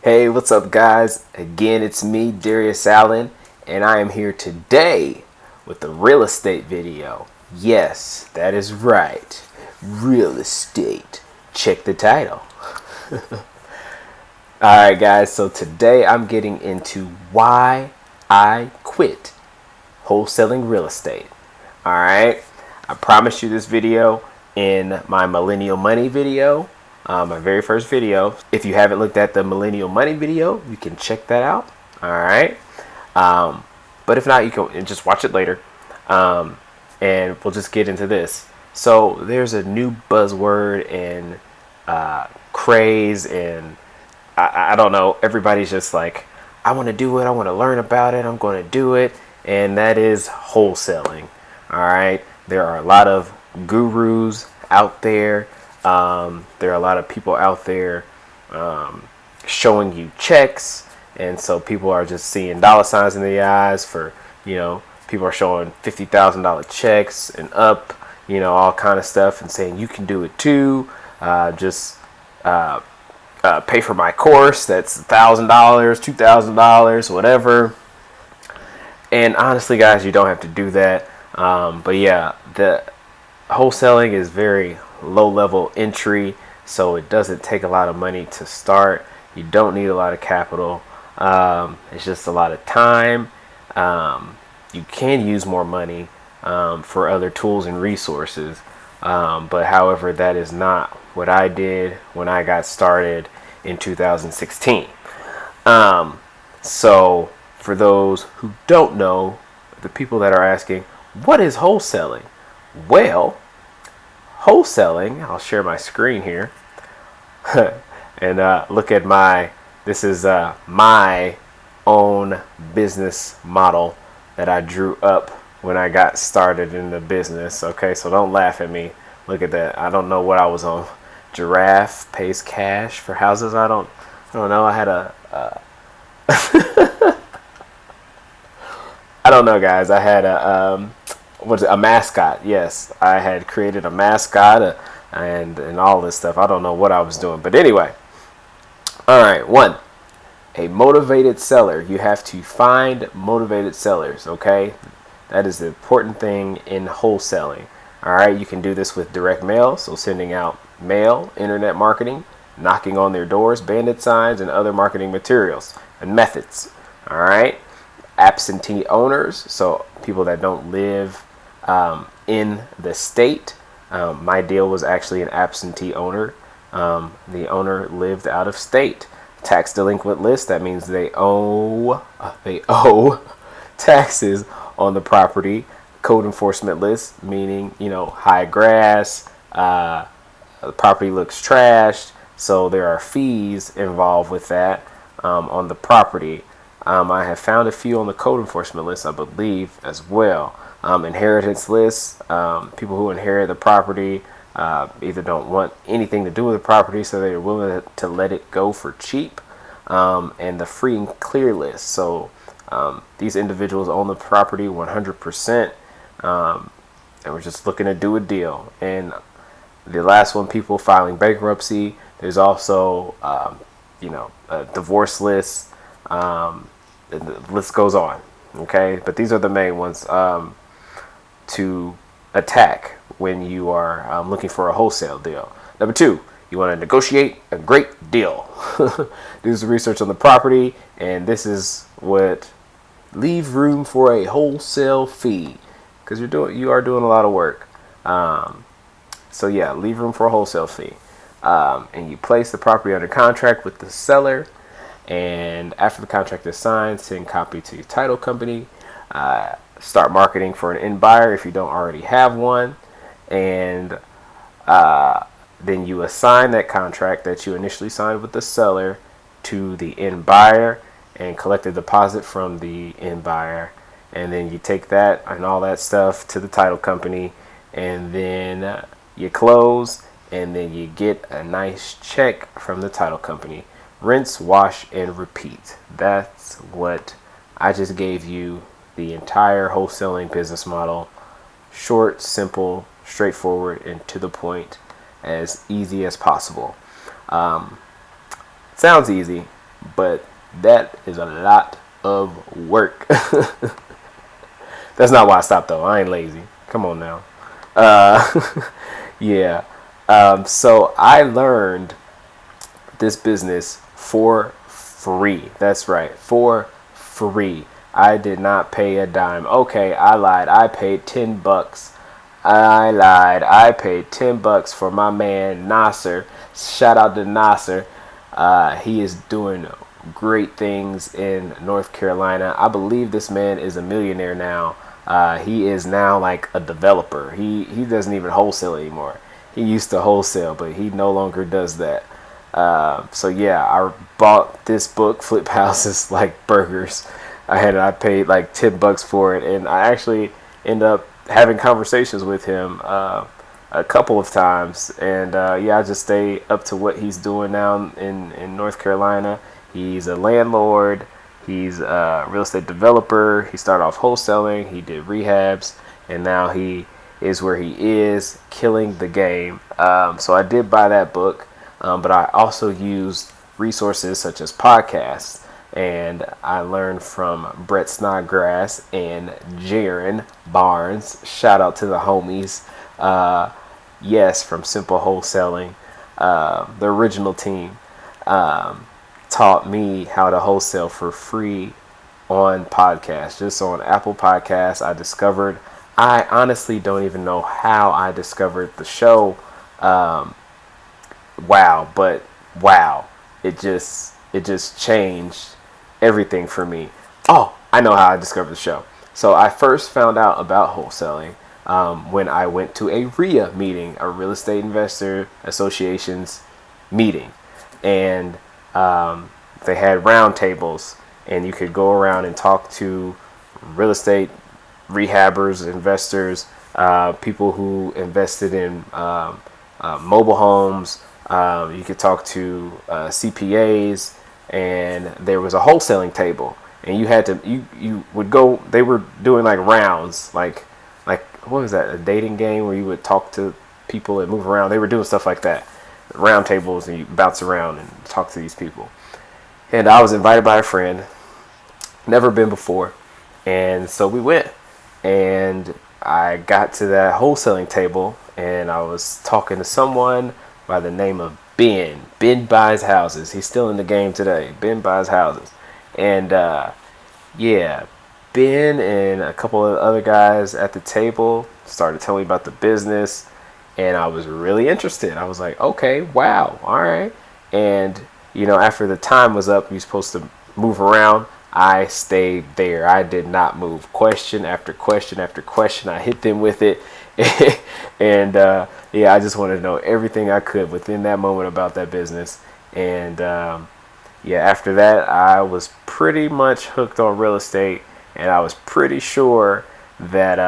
Hey, what's up, guys? Again, it's me, Darius Allen, and I am here today with a real estate video. Yes, that is right. Real estate. Check the title. Alright, guys, so today I'm getting into why I quit wholesaling real estate. Alright, I promised you this video in my Millennial Money video, my very first video. If you haven't looked at the Millennial Money video, you can check that out. Alright, but if not, you can just watch it later, and we'll just get into this. So there's a new buzzword and craze, and I don't know, everybody's just like, I want to do it, I want to learn about it, I'm going to do it, and that is wholesaling. All right, there are a lot of gurus out there. There are a lot of people out there showing you checks, and so people are just seeing dollar signs in the eyes for, people are showing $50,000 checks and up, all kind of stuff, and saying you can do it too. Just pay for my course. That's $1,000, $2,000, whatever. And honestly, guys, you don't have to do that. But yeah, the wholesaling is very low level entry, so it doesn't take a lot of money to start. You don't need a lot of capital. It's just a lot of time. You can use more money for other tools and resources. But however, that is not what I did when I got started in 2016. So for those who don't know, the people that are asking, what is wholesaling? Well, wholesaling, I'll share my screen here and look at this is my own business model that I drew up when I got started in the business. Okay, so don't laugh at me. Look at that. I don't know what I was on. Giraffe pays cash for houses. I don't know. I had I don't know, guys. I had a mascot. Yes, I had created a mascot and all this stuff. I don't know what I was doing, but anyway. All right, one. A motivated seller. You have to find motivated sellers, okay? That is the important thing in wholesaling. All right, you can do this with direct mail, so sending out mail, internet marketing, knocking on their doors, bandit signs, and other marketing materials and methods. All right, absentee owners, so people that don't live in the state. My deal was actually an absentee owner. The owner lived out of state. Tax delinquent list, that means they owe taxes on the property. Code enforcement list, meaning, high grass, the property looks trashed, so there are fees involved with that on the property. I have found a few on the code enforcement list, I believe, as well. Inheritance lists, people who inherit the property either don't want anything to do with the property, so they're willing to let it go for cheap. And the free and clear list, so these individuals own the property 100%, and we're just looking to do a deal. And the last one, people filing bankruptcy. There's also a divorce list. The list goes on. Okay, but these are the main ones to attack when you are looking for a wholesale deal. Number two, you want to negotiate a great deal. Do some research on the property, and this is what leave room for a wholesale fee, because you are doing a lot of work. So yeah, leave room for a wholesale fee, and you place the property under contract with the seller. And after the contract is signed, send copy to your title company. Start marketing for an end buyer if you don't already have one, and then you assign that contract that you initially signed with the seller to the end buyer and collect a deposit from the end buyer. And then you take that and all that stuff to the title company, and then you close, and then you get a nice check from the title company. Rinse, wash, and repeat. That's what I just gave you, the entire wholesaling business model. Short, simple, straightforward, and to the point, as easy as possible. Sounds easy, but that is a lot of work. That's not why I stopped though. I ain't lazy. Come on now. Yeah. So I learned this business for free. That's right, for free. I did not pay a dime. Okay, I lied. I paid $10. I lied. I paid $10 for my man Nasser. Shout out to Nasser. He is doing great things in North Carolina. I believe this man is a millionaire now. He is now like a developer. He doesn't even wholesale anymore. He used to wholesale, but he no longer does that. So yeah, I bought this book, Flip Houses Like Burgers. I paid like $10 for it, and I actually ended up having conversations with him a couple of times. And yeah, I just stay up to what he's doing now in North Carolina. He's a landlord. He's a real estate developer. He started off wholesaling. He did rehabs, and now he is where he is, killing the game. So I did buy that book, but I also used resources such as podcasts. And I learned from Brett Snodgrass and Jaron Barnes. Shout out to the homies. Yes, from Simple Wholesaling. The original team taught me how to wholesale for free on podcasts. Just on Apple Podcasts, I honestly don't even know how I discovered the show. But wow, it just changed everything for me. Oh, I know how I discovered the show. So I first found out about wholesaling when I went to a RIA meeting, a Real Estate Investor Association's meeting. And they had round tables, and you could go around and talk to real estate rehabbers, investors, people who invested in mobile homes. You could talk to CPAs, and there was a wholesaling table, and you would go. They were doing like rounds, like what was that? A dating game where you would talk to people and move around. They were doing stuff like that, round tables, and you bounce around and talk to these people. And I was invited by a friend, never been before, and so we went. And I got to that wholesaling table, and I was talking to someone by the name of Ben. Ben buys houses. He's still in the game today. Ben buys houses. And yeah, Ben and a couple of other guys at the table started telling me about the business, and I was really interested. I was like, okay, wow, all right. And after the time was up, you're supposed to move around. I stayed there. I did not move. Question after question after question. I hit them with it. And yeah, I just wanted to know everything I could within that moment about that business. And yeah, after that, I was pretty much hooked on real estate. And I was pretty sure that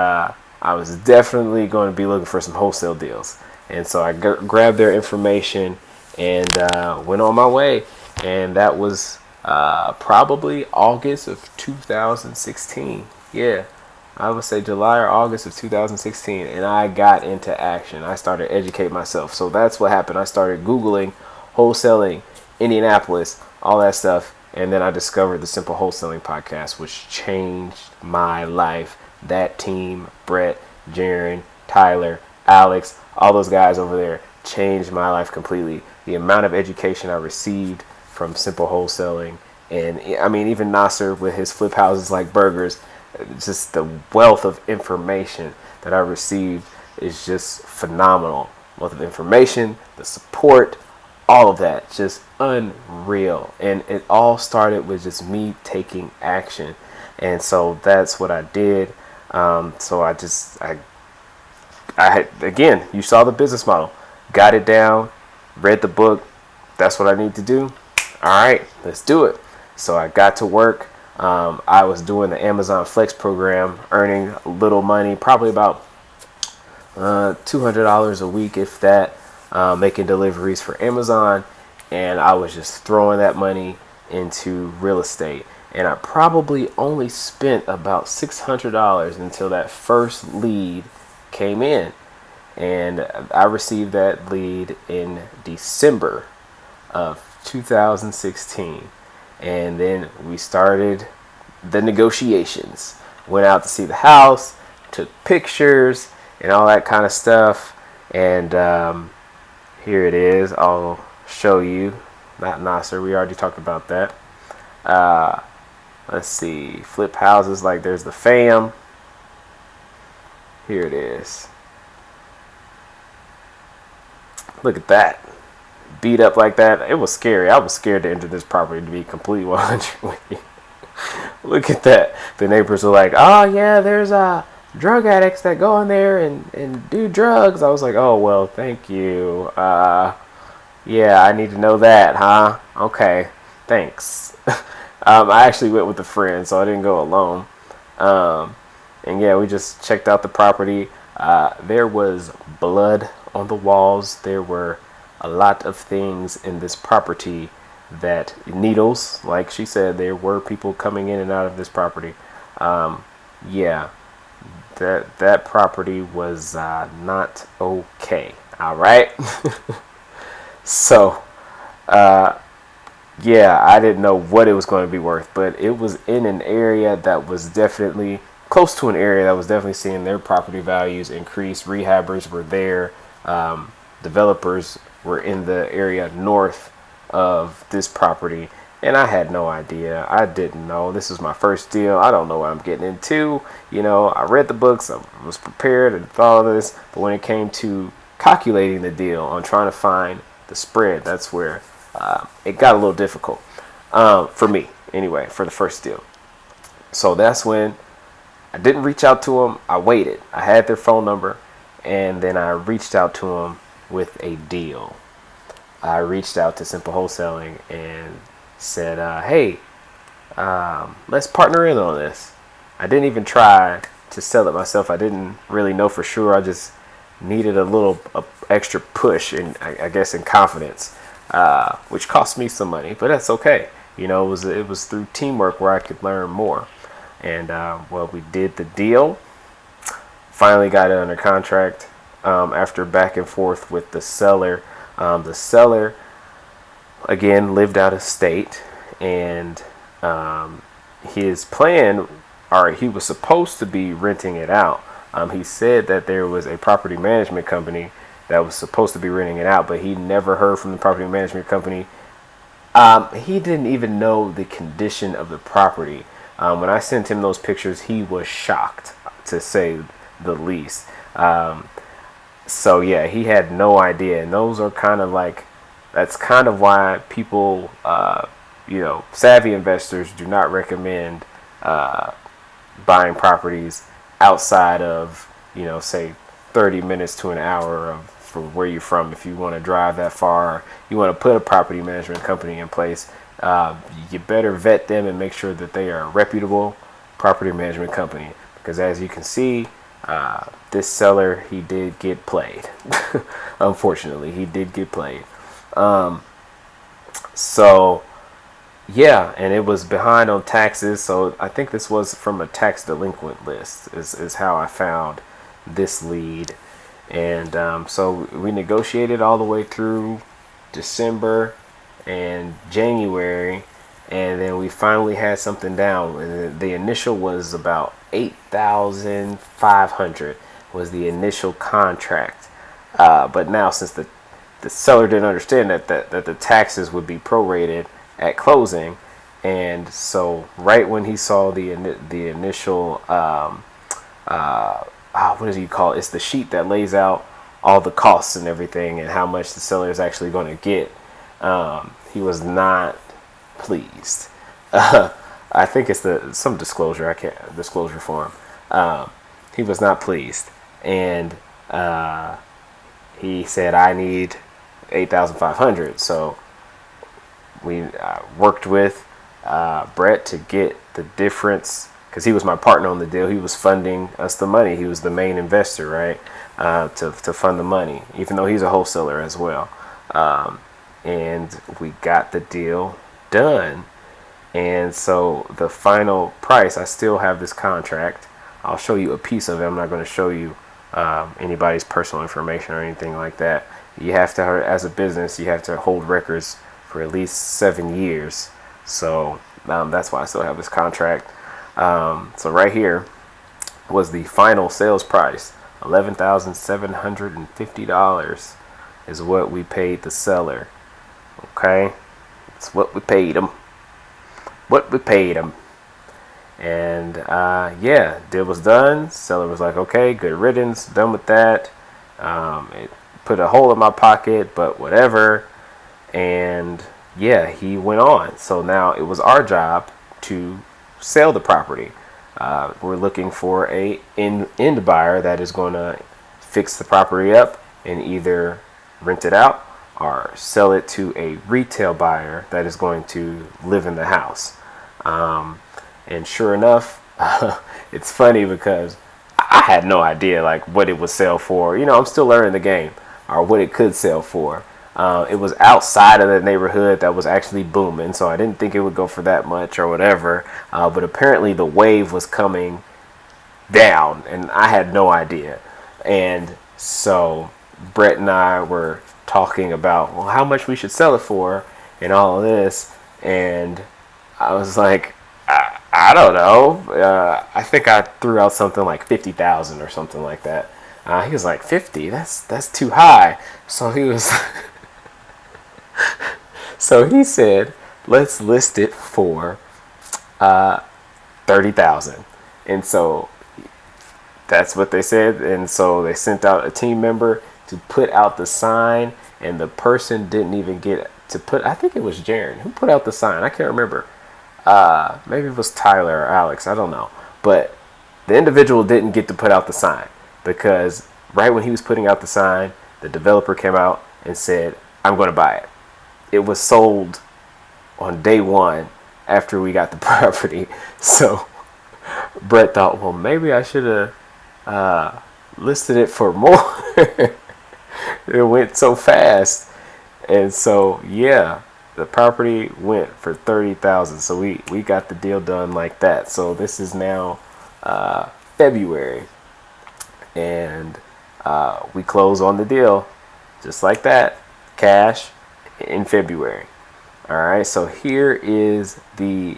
I was definitely going to be looking for some wholesale deals. And so I grabbed their information and went on my way. And that was probably August of 2016. Yeah, I would say July or August of 2016. And I got into action. I started to educate myself. So that's what happened. I started Googling wholesaling, Indianapolis, all that stuff. And then I discovered the Simple Wholesaling podcast, which changed my life. That team, Brett, Jaron, Tyler, Alex, all those guys over there changed my life completely. The amount of education I received from Simple Wholesaling, and I mean even Nasser with his Flip Houses Like Burgers, just the wealth of information that I received is just phenomenal. Wealth of information, the support, all of that, just unreal. And it all started with just me taking action. And so that's what I did. So I had, again, you saw the business model, got it down, read the book. That's what I need to do. All right, let's do it. So I got to work. I was doing the Amazon Flex program, earning a little money, probably about $200 a week, if that, making deliveries for Amazon. And I was just throwing that money into real estate. And I probably only spent about $600 until that first lead came in. And I received that lead in December of 2016. and then we started the negotiations. Went out to see the house, took pictures and all that kind of stuff, and here it is. I'll show you. Not Nasser, we already talked about that. Let's see, flip houses, like there's the fam. Here it is. Look at that. Beat up like that. It was scary. I was scared to enter this property, to be completely 100 with you. Look at that. The neighbors were like, oh yeah, there's drug addicts that go in there and do drugs. I was like, oh well, thank you. Yeah, I need to know that, huh? Okay, thanks. I actually went with a friend, so I didn't go alone. And yeah, we just checked out the property. There was blood on the walls. There were a lot of things in this property, that needles, like she said, there were people coming in and out of this property. Yeah, that property was not okay. All right. So yeah, I didn't know what it was going to be worth, but it was in an area that was definitely close to an area that was definitely seeing their property values increase. Rehabbers were there. Developers were in the area north of this property, and I had no idea. I didn't know. This was my first deal. I don't know what I'm getting into. You know, I read the books, I was prepared and thought of this, but when it came to calculating the deal, on trying to find the spread, that's where it got a little difficult for me anyway, for the first deal. So that's when I didn't reach out to them. I waited. I had their phone number, and then I reached out to them with a deal. I reached out to Simple Wholesaling and said, hey, let's partner in on this. I didn't even try to sell it myself. I didn't really know for sure. I just needed a little extra push, and I guess in confidence, which cost me some money, but that's okay. You know, it was through teamwork where I could learn more. And well, we did the deal. Finally got it under contract after back and forth with the seller. The seller, again, lived out of state, and his plan, or he was supposed to be renting it out. He said that there was a property management company that was supposed to be renting it out, but he never heard from the property management company. He didn't even know the condition of the property. When I sent him those pictures, he was shocked, to say the least. So yeah, he had no idea, and those are kind of like, that's kind of why people, you know, savvy investors do not recommend buying properties outside of, you know, say 30 minutes to an hour of from where you're from. If you want to drive that far, you want to put a property management company in place, you better vet them and make sure that they are a reputable property management company, because as you can see, this seller, he did get played. Unfortunately, he did get played. So yeah, and it was behind on taxes. So I think this was from a tax delinquent list is how I found this lead. And so we negotiated all the way through December and January, and then we finally had something down. And the initial was about 8,500 was the initial contract. But now, since the seller didn't understand that the taxes would be prorated at closing, and so right when he saw the initial what does he call it? It's the sheet that lays out all the costs and everything and how much the seller is actually going to get. He was not pleased. I think it's some disclosure. I can't disclosure form. He was not pleased, and he said, "I need 8,500." So we worked with Brett to get the difference, because he was my partner on the deal. He was funding us the money. He was the main investor, right? To fund the money, even though he's a wholesaler as well. And we got the deal done. And so the final price, I still have this contract. I'll show you a piece of it. I'm not going to show you anybody's personal information or anything like that. You have to, as a business, you have to hold records for at least 7 years So that's why I still have this contract. So right here was the final sales price. $11,750 is what we paid the seller. Okay, it's what we paid him. What we paid him. And yeah, deal was done. Seller was like, okay, good riddance, done with that. It put a hole in my pocket, but whatever. And yeah, he went on. So now it was our job to sell the property. We're looking for a end buyer that is going to fix the property up and either rent it out or sell it to a retail buyer that is going to live in the house. And sure enough, it's funny because I had no idea like what it would sell for. You know, I'm still learning the game, or what it could sell for. It was outside of the neighborhood that was actually booming, so I didn't think it would go for that much or whatever. But apparently the wave was coming down, and I had no idea. And so Brett and I were talking about, well, how much we should sell it for and all of this. And I was like, I don't know. I think I threw out something like 50,000 or something like that. He was like, 50? That's too high. So he was so he said, let's list it for 30,000. And so that's what they said. And so they sent out a team member to put out the sign, and the person didn't even get to put, I think it was Jaron who put out the sign. I can't remember. Maybe it was Tyler or Alex. I don't know. But the individual didn't get to put out the sign because right when he was putting out the sign, the developer came out and said, I'm going to buy it. It was sold on day one after we got the property. So Brett thought, well, maybe I should have listed it for more. It went so fast. And so, yeah, the property went for 30,000. So we got the deal done like that. So this is now February, and we close on the deal just like that, cash in February. All right, so here is the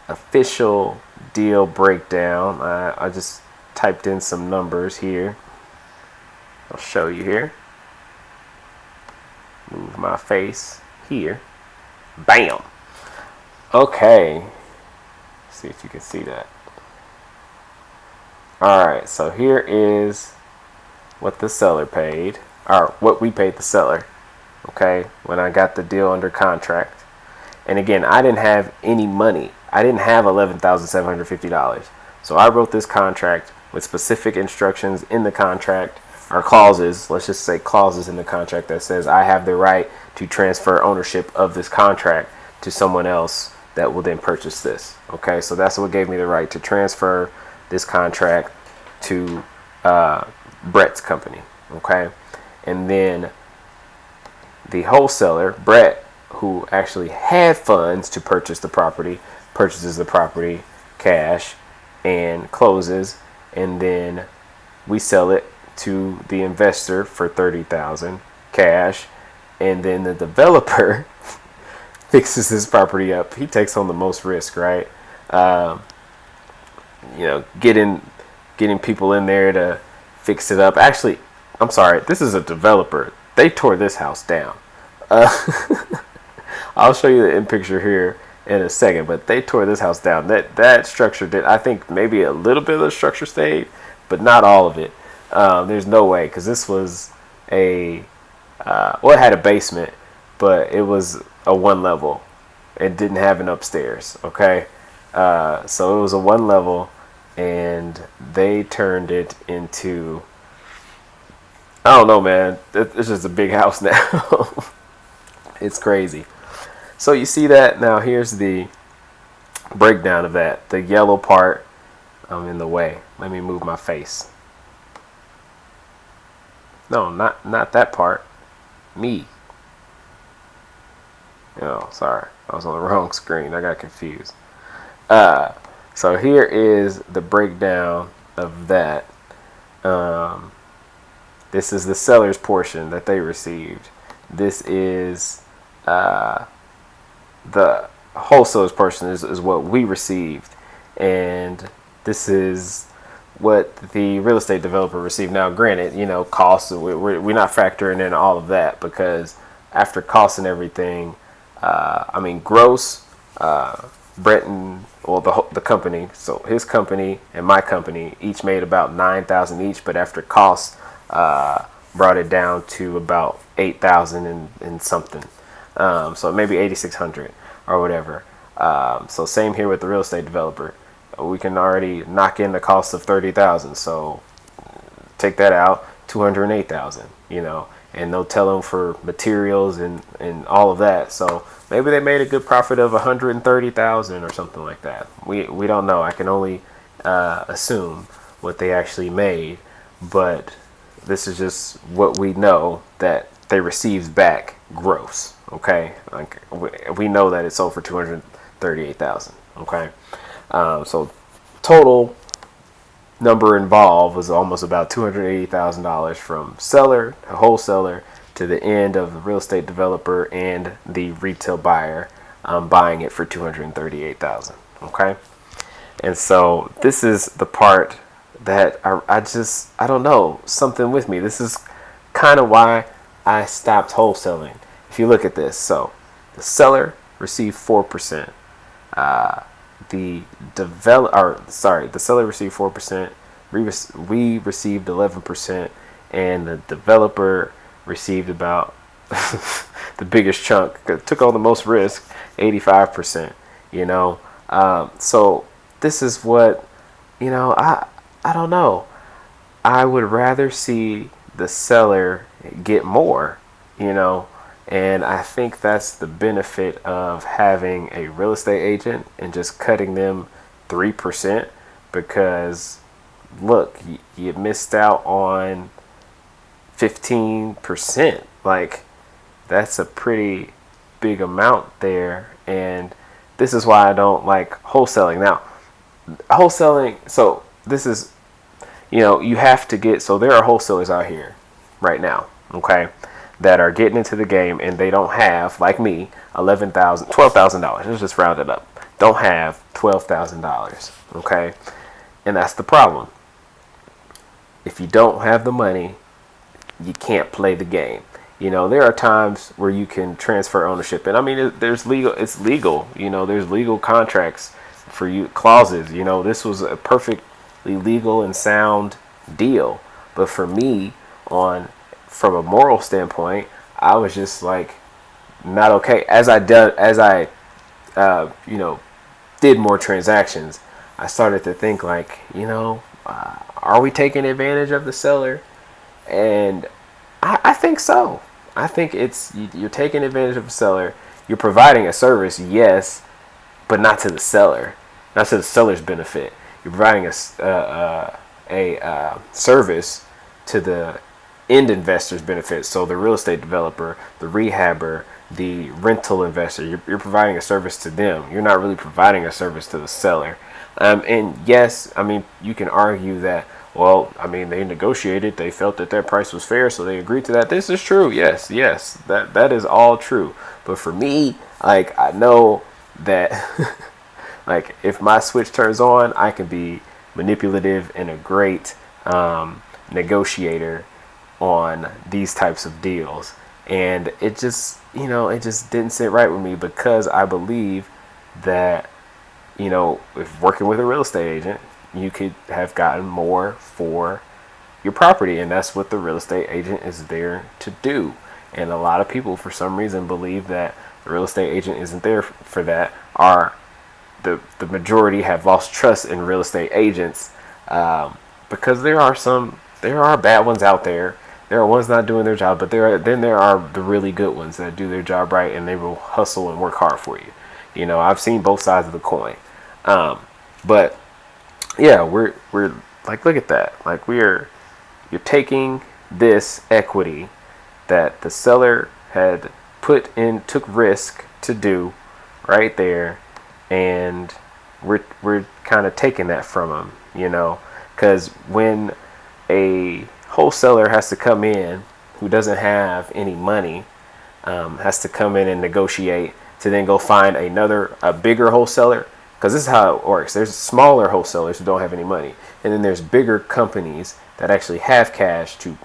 official deal breakdown. I just typed in some numbers here. I'll show you here. Move my face here. Bam. Okay. Let's see if you can see that. All right, so here is what the seller paid, or what we paid the seller. Okay, when I got the deal under contract. And again, I didn't have any money. I didn't have $11,750. So I wrote this contract with specific instructions in the contract, or clauses, let's just say clauses in the contract that says I have the right to transfer ownership of this contract to someone else that will then purchase this. Okay, so that's what gave me the right to transfer this contract to Brett's company. Okay, and then the wholesaler, Brett, who actually had funds to purchase the property, purchases the property cash and closes, and then we sell it to the investor for 30,000 cash, and then the developer fixes this property up. He takes on the most risk, right? You know, getting people in there to fix it up. Actually, I'm sorry, this is a developer. They tore this house down. I'll show you the in picture here in a second, but they tore this house down. That structure did, I think maybe a little bit of the structure stayed, but not all of it. There's no way, because this was well, it had a basement, but it was a one level. It didn't have an upstairs. Okay, so it was a one level, and they turned it into, I don't know, man. It's just a big house now. It's crazy. So you see that now. Here's the breakdown of that. The yellow part, I'm in the way. Let me move my face. No, not that part. Me. Oh, sorry. I was on the wrong screen. I got confused. So here is the breakdown of that. This is the seller's portion that they received. This is the wholesalers portion is what we received, and this is what the real estate developer received. Now, granted, costs, we're not factoring in all of that, because after costs and everything, gross, Brenton, well, the company, so his company and my company each made about 9,000 each, but after costs, brought it down to about 8,000 and something. So maybe 8,600 or whatever. So same here with the real estate developer. We can already knock in the cost of 30,000. So take that out, 208,000. And no telling for materials and all of that. So maybe they made a good profit of 130,000 or something like that. We don't know. I can only assume what they actually made, but this is just what we know that they received back gross. Okay, like we know that it sold for 238,000. Okay, so total number involved was almost about $280,000 from seller to wholesaler to the end of the real estate developer and the retail buyer buying it for 238,000. Okay, and so this is the part that I don't know, something with me. This is kind of why I stopped wholesaling. If you look at this, so the seller received 4%. The seller received 4%. We received 11%, and the developer received about the biggest chunk. Took on the most risk, 85%. So this is what I don't know. I would rather see the seller get more, and I think that's the benefit of having a real estate agent and just cutting them 3%, because look, you missed out on 15%. Like, that's a pretty big amount there, and this is why I don't like wholesaling. Now, wholesaling, so this is, you have to get, so there are wholesalers out here right now, okay, that are getting into the game, and they don't have, like me, $12,000. Let's just round it up. Don't have $12,000, okay? And that's the problem. If you don't have the money, you can't play the game. There are times where you can transfer ownership, and it's legal. There's legal contracts for you, clauses. This was a perfectly legal and sound deal. But for me, from a moral standpoint, I was just like not okay. As I did more transactions, I started to think like, are we taking advantage of the seller? And I think so. I think you're taking advantage of the seller. You're providing a service, yes, but not to the seller, not to the seller's benefit. You're providing a service to the end investor's benefit. So the real estate developer, the rehabber, the rental investor, you're providing a service to them. You're not really providing a service to the seller. And yes, you can argue that, well, they negotiated, they felt that their price was fair, so they agreed to that. This is true. Yes, that is all true. But for me, like, I know that like, if my switch turns on, I can be manipulative and a great negotiator on these types of deals. And it just didn't sit right with me, because I believe that, if working with a real estate agent, you could have gotten more for your property, and that's what the real estate agent is there to do. And a lot of people, for some reason, believe that the real estate agent isn't there for that. The majority have lost trust in real estate agents, because there are bad ones out there. There are ones not doing their job, but there are the really good ones that do their job right, and they will hustle and work hard for you. I've seen both sides of the coin. But yeah, we're like, look at that. Like, you're taking this equity that the seller had took risk to do right there, and we're kind of taking that from them, because when a wholesaler has to come in who doesn't have any money, has to come in and negotiate to then go find a bigger wholesaler. Because this is how it works. There's smaller wholesalers who don't have any money, and then there's bigger companies that actually have cash to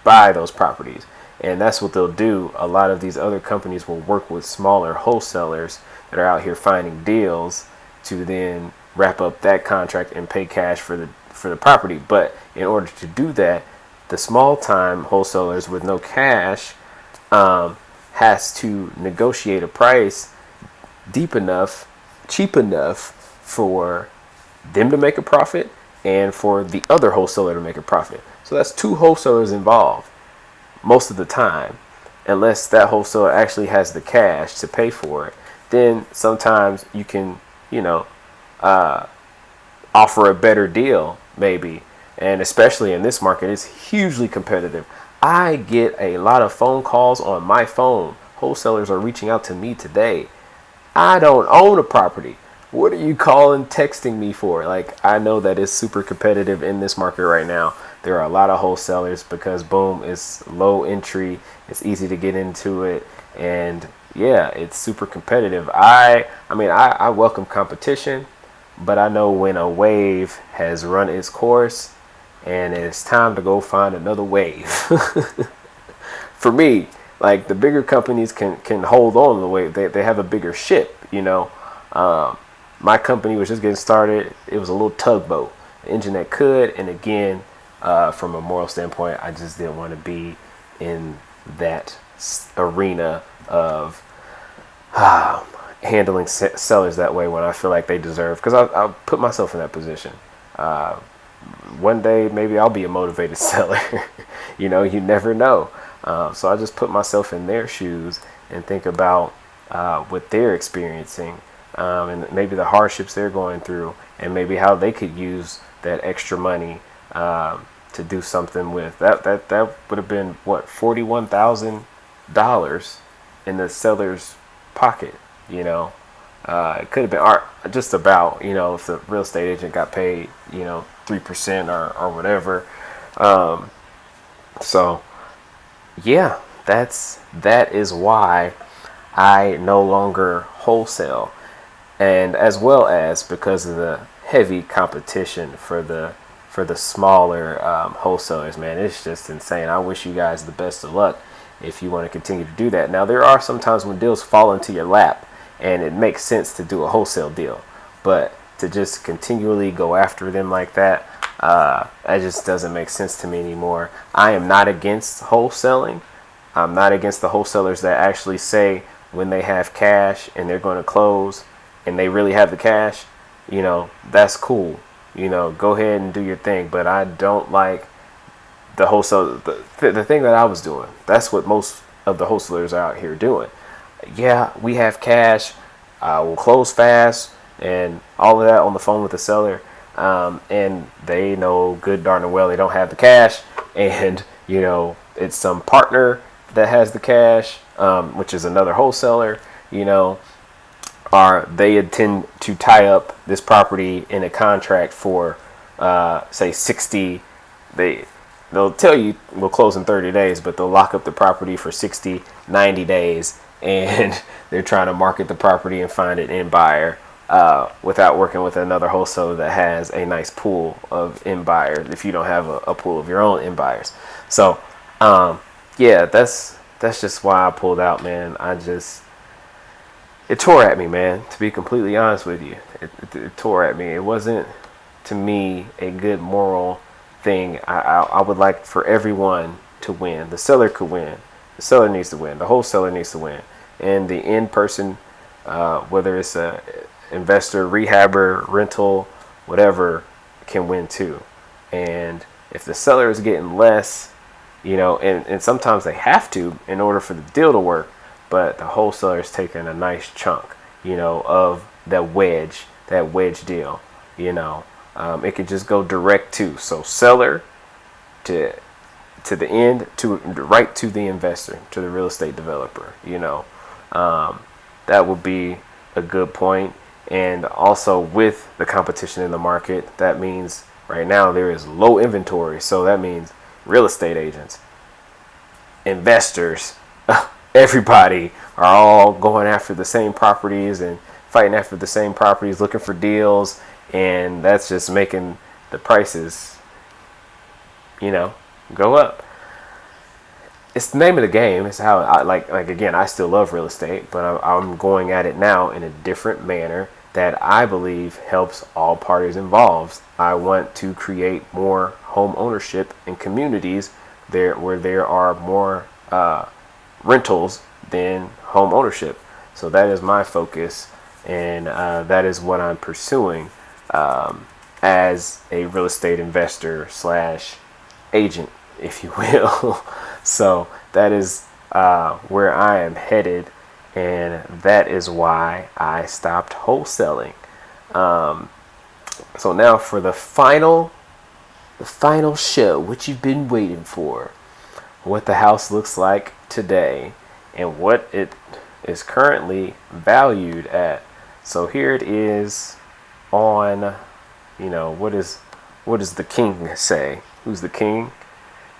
buy those properties. And that's what they'll do. A lot of these other companies will work with smaller wholesalers that are out here finding deals to then wrap up that contract and pay cash for the property. But in order to do that, the small time wholesalers with no cash has to negotiate a price cheap enough for them to make a profit and for the other wholesaler to make a profit. So that's two wholesalers involved most of the time, unless that wholesaler actually has the cash to pay for it. Then sometimes you can, offer a better deal, maybe. And especially in this market, it's hugely competitive. I get a lot of phone calls on my phone. Wholesalers are reaching out to me today. I don't own a property. What are you calling, texting me for? Like, I know that it's super competitive in this market right now. There are a lot of wholesalers because, boom, it's low entry. It's easy to get into it. And yeah, it's super competitive. I welcome competition, but I know when a wave has run its course and it's time to go find another wave. For me, like, the bigger companies can hold on to the wave. They have a bigger ship, My company was just getting started. It was a little tugboat, an engine that could. And again, from a moral standpoint, I just didn't want to be in that arena of handling sellers that way when I feel like they deserve. Because I'll put myself in that position. One day, maybe I'll be a motivated seller. You never know. So I just put myself in their shoes and think about what they're experiencing. And maybe the hardships they're going through, and maybe how they could use that extra money to do something with. That would have been what, $41,000 in the seller's pocket. It could have been just about, if the real estate agent got paid 3% or whatever. So yeah, that is why I no longer wholesale. And as well as because of the heavy competition for the smaller wholesalers, man, it's just insane. I wish you guys the best of luck if you want to continue to do that. Now, there are some times when deals fall into your lap and it makes sense to do a wholesale deal, but to just continually go after them like that, that just doesn't make sense to me anymore. I am not against wholesaling. I'm not against the wholesalers that actually say when they have cash and they're going to close and they really have the cash, that's cool. Go ahead and do your thing. But I don't like the wholesale. The thing that I was doing, that's what most of the wholesalers are out here doing. Yeah, we have cash. We'll close fast and all of that on the phone with the seller. And they know good darn well they don't have the cash. And, it's some partner that has the cash, which is another wholesaler, or they intend to tie up this property in a contract for, say, 60. They'll tell you we'll close in 30 days, but they'll lock up the property for 60, 90 days, and they're trying to market the property and find an end buyer without working with another wholesaler that has a nice pool of end buyers if you don't have a pool of your own end buyers. So, yeah, that's just why I pulled out, man. It tore at me, man, to be completely honest with you. It tore at me. It wasn't, to me, a good moral thing. I would like for everyone to win. The seller could win. The seller needs to win. The wholesaler needs to win. And the end person, whether it's a investor, rehabber, rental, whatever, can win too. And if the seller is getting less, and sometimes they have to in order for the deal to work, but the wholesaler is taking a nice chunk, of that wedge deal, it could just go direct to, so seller to the end, right to the investor, to the real estate developer, that would be a good point. And also with the competition in the market, that means right now there is low inventory. So that means real estate agents, investors, everybody are all going after the same properties and fighting after the same properties, looking for deals, and that's just making the prices, go up. It's the name of the game. It's how I like again, I still love real estate, but I'm going at it now in a different manner that I believe helps all parties involved. I want to create more home ownership in communities there where there are more rentals than home ownership. So that is my focus, and that is what I'm pursuing as a real estate investor slash agent, if you will. So that is where I am headed, and that is why I stopped wholesaling. So now for the final show, what you've been waiting for, what the house looks like today and what it is currently valued at. So here it is on, what does the king say? Who's the king?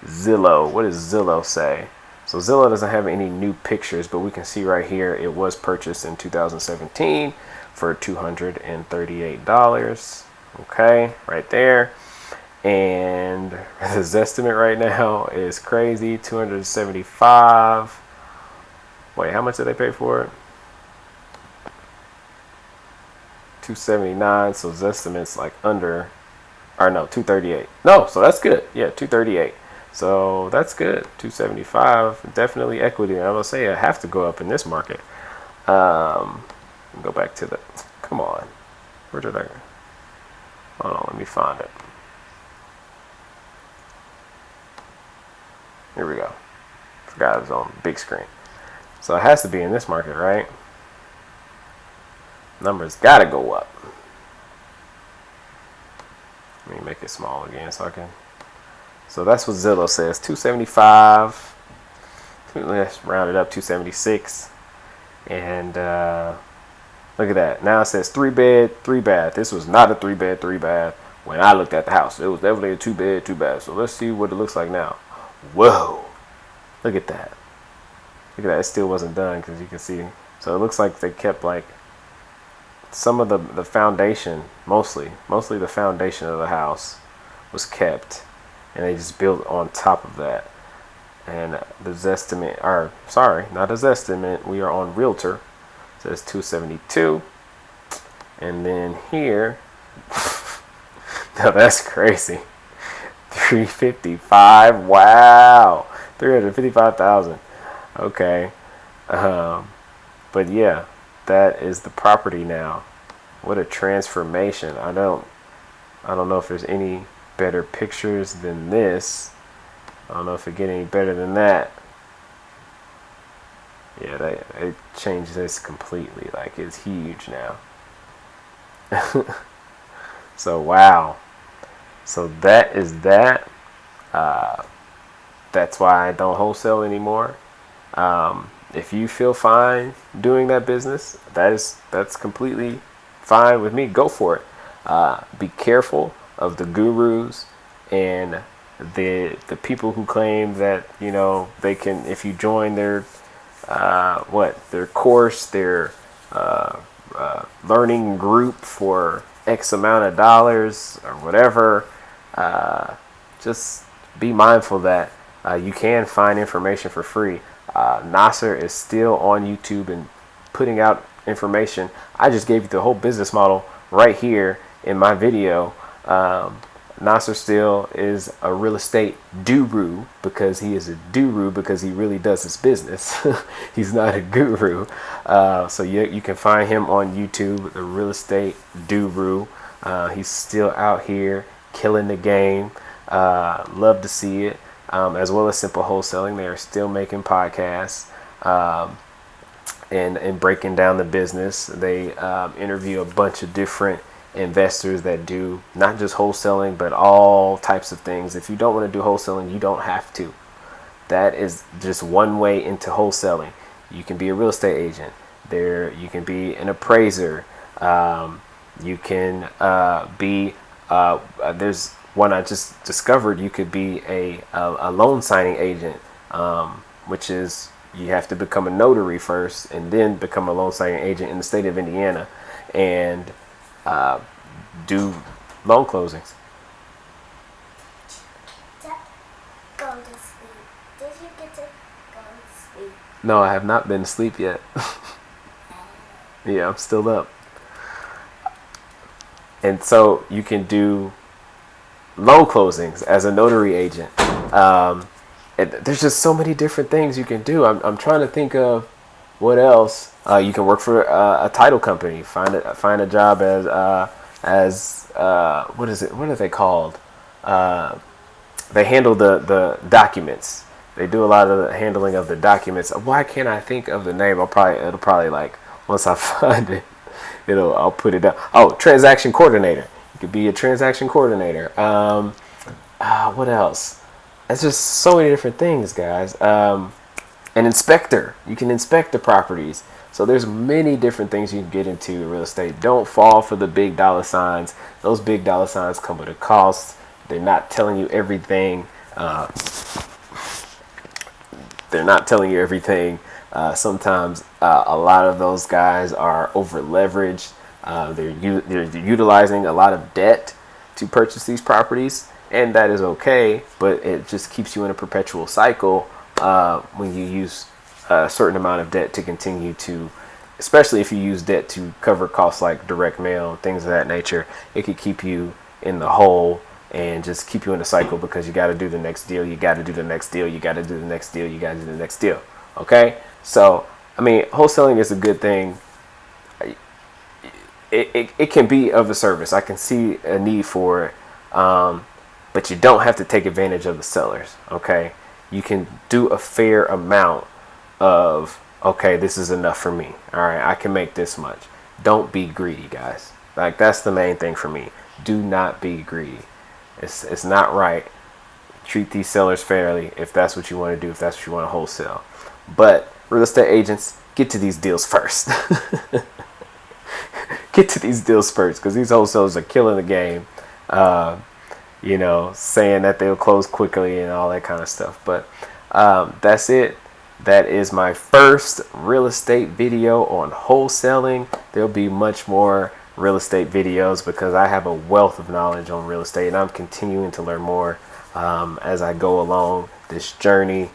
Zillow. What does Zillow say? So Zillow doesn't have any new pictures, but we can see right here it was purchased in 2017 for $238. Okay, right there. And his estimate right now is crazy, 275. Wait, how much did they pay for it? 279. So his estimate's like under, or no, 238. No, so that's good. Yeah, 238. So that's good. 275, definitely equity. I will say I have to go up in this market. Go back to the, come on. Where did I go? Hold on, let me find it. Here we go. Forgot it was on big screen. So it has to be in this market, right? Numbers gotta go up. Let me make it small again so I can. So that's what Zillow says. 275. Let's round it up, 276. And look at that. Now it says 3-bed, 3-bath. This was not a 3-bed, 3-bath when I looked at the house. It was definitely a 2-bed, 2-bath. So let's see what it looks like now. Whoa. Look at that. Look at that. It still wasn't done because you can see. So it looks like they kept like some of the foundation, mostly the foundation of the house was kept. And they just built on top of that. And the Zestimate, or sorry, not a Zestimate, we are on Realtor. It says 272. And then here, now that's crazy. 355. Wow. 355,000. Okay. But yeah, that is the property now. What a transformation. I don't know if there's any better pictures than this. I don't know if it get any better than that. Yeah, it changed this completely. Like, it's huge now. So wow. So that is that. That's why I don't wholesale anymore. If you feel fine doing that business, that's completely fine with me. Go for it. Be careful of the gurus and the people who claim that they can, if you join their their course, their learning group for X amount of dollars or whatever. Just be mindful that you can find information for free. Nasser is still on YouTube and putting out information. I just gave you the whole business model right here in my video. Nasser still is a real estate guru because he is a guru because he really does his business. He's not a guru. So you can find him on YouTube, the real estate guru. He's still out here killing the game. Love to see it. As well as Simple Wholesaling, they are still making podcasts and breaking down the business. They interview a bunch of different investors that do not just wholesaling, but all types of things. If you don't want to do wholesaling, you don't have to. That is just one way into wholesaling. You can be a real estate agent. You can be an appraiser. You can be there's one I just discovered. You could be a loan signing agent, which is You have to become a notary first and then become a loan signing agent in the state of Indiana and do loan closings. Go to sleep. Did you get to go to sleep? No, I have not been asleep yet. Yeah, I'm still up. And so you can do loan closings as a notary agent. There's just so many different things you can do. I'm trying to think of what else. You can work for a title company. Find a job as what is it? What are they called? They handle the documents. They do a lot of the handling of the documents. Why can't I think of the name? It'll probably like once I find it, I'll put it down. Oh, transaction coordinator. You could be a transaction coordinator. What else? It's just so many different things, guys. An inspector. You can inspect the properties. So there's many different things you can get into in real estate. Don't fall for the big dollar signs. Those big dollar signs come with a cost. They're not telling you everything. Sometimes a lot of those guys are over leveraged. They're utilizing a lot of debt to purchase these properties, and that is okay, but it just keeps you in a perpetual cycle when you use a certain amount of debt to continue to, especially if you use debt to cover costs like direct mail and things of that nature. It could keep you in the hole and just keep you in a cycle because you got to do the next deal, you got to do the next deal, you got to do the next deal, you got to do the next deal. Okay, so I mean, wholesaling is a good thing. It can be of a service. I can see a need for it, but you don't have to take advantage of the sellers. Okay, you can do a fair amount of, okay, this is enough for me. All right, I can make this much. Don't be greedy, guys. Like, that's the main thing for me. Do not be greedy. It's not right. Treat these sellers fairly if that's what you want to do, if that's what you want to wholesale. But real estate agents, get to these deals first. Get to these deals first, because these wholesalers are killing the game. Saying that they'll close quickly and all that kind of stuff. But that's it. That is my first real estate video on wholesaling. There'll be much more real estate videos because I have a wealth of knowledge on real estate, and I'm continuing to learn more as I go along this journey.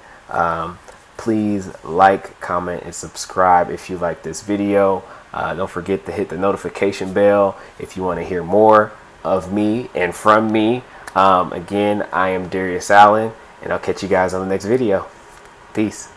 Please like, comment, and subscribe if you like this video. Don't forget to hit the notification bell if you want to hear more of me and from me. Again, I am Darius Allen, and I'll catch you guys on the next video. Peace.